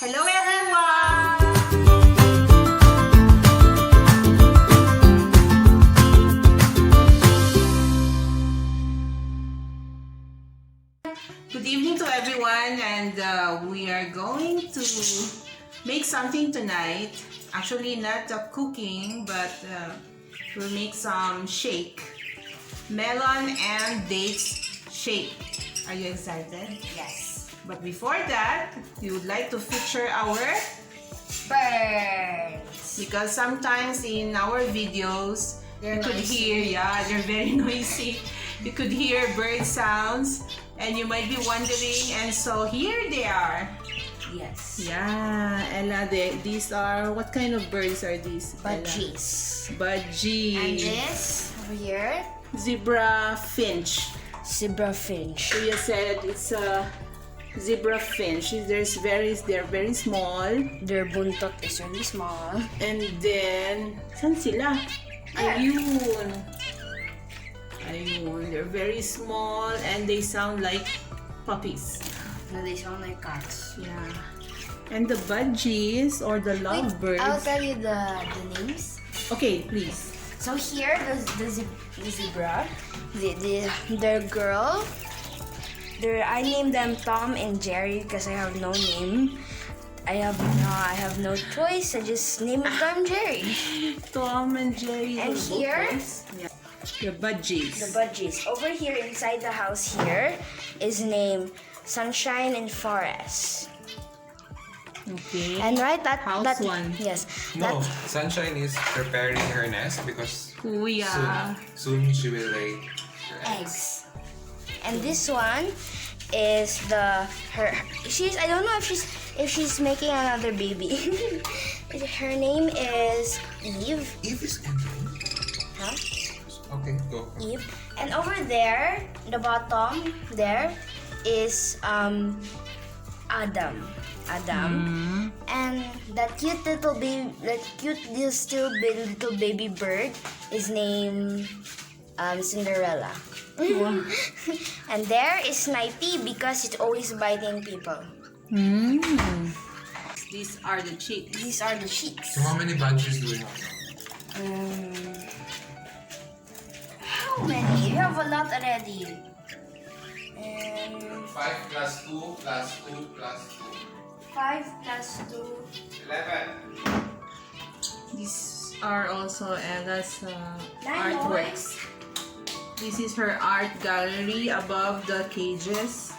Hello everyone! Good evening to everyone, and we are going to make something tonight. Actually, not cooking, but we'll make some shake. Melon and dates shake. Are you excited? Yes. But before that, we would like to feature our Birds. because sometimes in our videos They're you could noisy. hear, they're very noisy. You could hear bird sounds and you might be wondering, and so here they are. Yes. Yeah, Ella, these are, what kind of birds are these? Ella? Budgies. Budgie. And this over here, Zebra finch. zebra finch. Kuya said it's a zebra finch. They're very small. Their buntot is really small. And then, saan sila? There. Ayun. Ayun. They're very small and they sound like puppies. No, they sound like cats. Yeah. And the budgies or the lovebirds. I'll tell you the names. Okay, please. So here, the zebra, the girl. I named them Tom and Jerry because I have no name. I have no choice. I just named it Tom and Jerry. Tom and Jerry. And are here? both boys. Yeah. The budgies. The budgies. Over here inside the house here is named Sunshine and Forest. Okay. And right House one. Yes. No, Sunshine is preparing her nest because Kuya. soon she will lay her Eggs. And this one is she's I don't know if she's making another baby. Her name is Eve. Eve is entering. Huh? Okay, go. Eve. And over there, the bottom there is Adam. And that cute little baby bird is named Cinderella. And there is Snipey because it's always biting people. These are the chicks. These are the chicks. So how many budgies do we have? How many? You have a lot already. 5 plus 2 plus 2 plus 5 plus 2. 2. 11. These are also Ella's Nine artworks. This is her art gallery above the cages.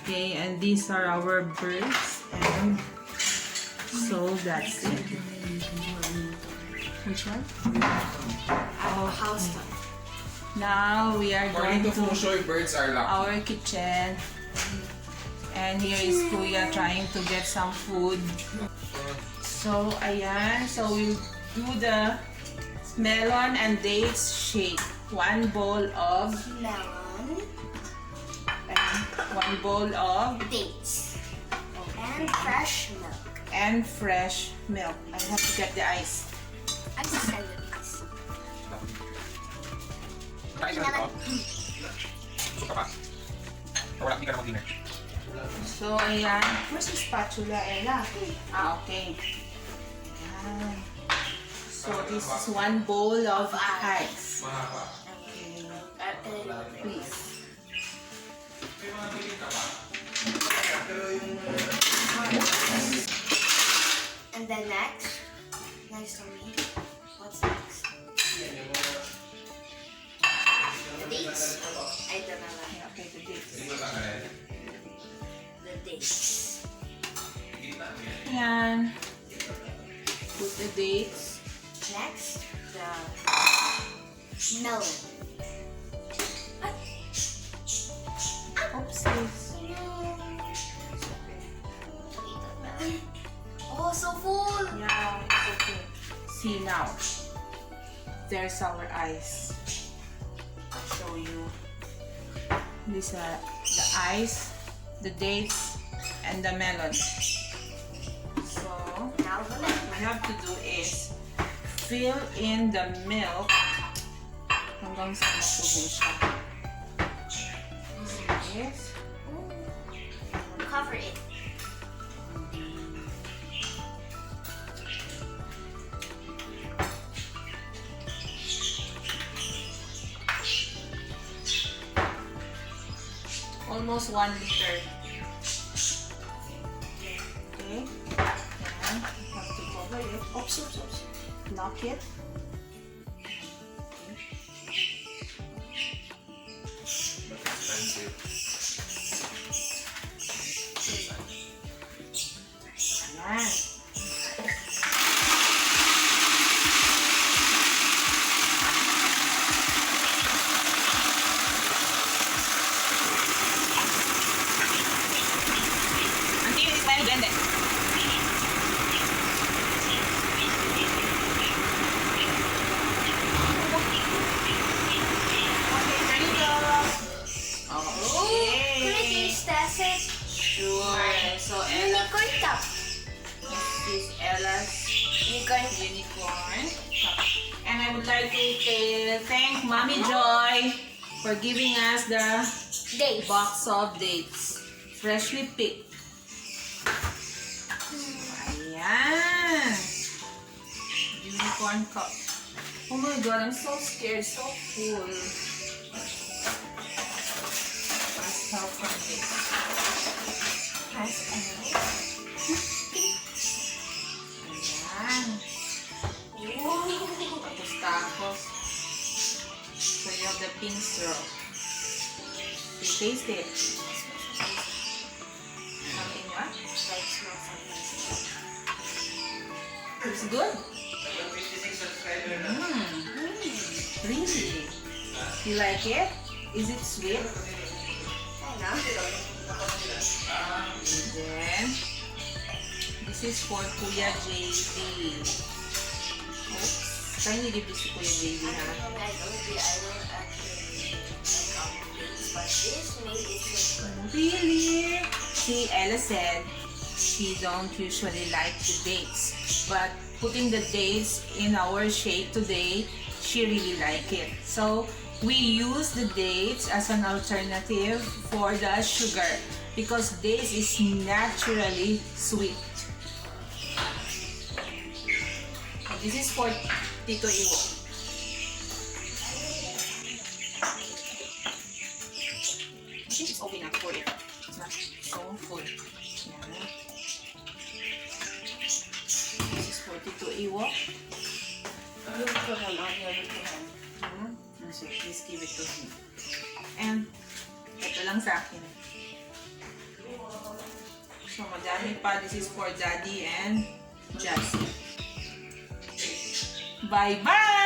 Okay, and these are our birds, and so that's it. Which one? Our house one. Now we are According going to Feng to Shui, birds are lucky. our kitchen. And here is Kuya trying to get some food. So, ayan. So, we'll do the melon and dates shake. 1 bowl of Melon. and 1 bowl of Dates. And fresh milk. and fresh milk. I have to get the ice. I just said this. Kain na ito. Gusto ka pa? O wala, hindi ka na mag-dinner. So, ayan. Where's the spatula, Ella? Ah, okay. Ayan. So, this is 1 bowl of ice. Mahaba. Okay. Please. And then next to me. What's next? The dates. I don't know. Yeah, okay, the dates. The dates. Ayan. Put the dates. Next, the melon. Oopsies. Oh, so full! Yeah, it's okay. See now. There's our ice. I'll show you. These are the ice, the dates, and the melon. So, Now the milk. what we have to do is fill in the milk hanggang sa matubo siya. Yes. Cover it. almost 1 liter. Okay. And you have to cover it. Oops, oops, oops. Lock it. But expensive. Ayan. Auntie, this is my blended. Okay, ready to go. Okay. Sure. So Ella, Unicorn cup. this is Ella's Unicorn. unicorn. And I would like to thank Mommy Joy for giving us the Dates. box of dates. Freshly picked. Ayan. Unicorn cup. Oh my god, I'm so scared. So full. Let's help from this. Ayan. Tapos. So you have the pink straw. You taste it. Something what? It's good. Really? You like it? Is it sweet? And then, this is for Kuya JB. Oops. Can you give this to Kuya JB, ha? Really? See, Ella said she don't usually like the dates, but putting the dates in our shake today, she really like it. So we use the dates as an alternative for the sugar because dates is naturally sweet. And this is for Tito Iwo. I think it's open enough for it. It's not so full. Yeah. This is for Tito Iwo. So please give it to him. And ito lang sa akin. So madami pa. This is for Daddy and Jessie. Bye-bye!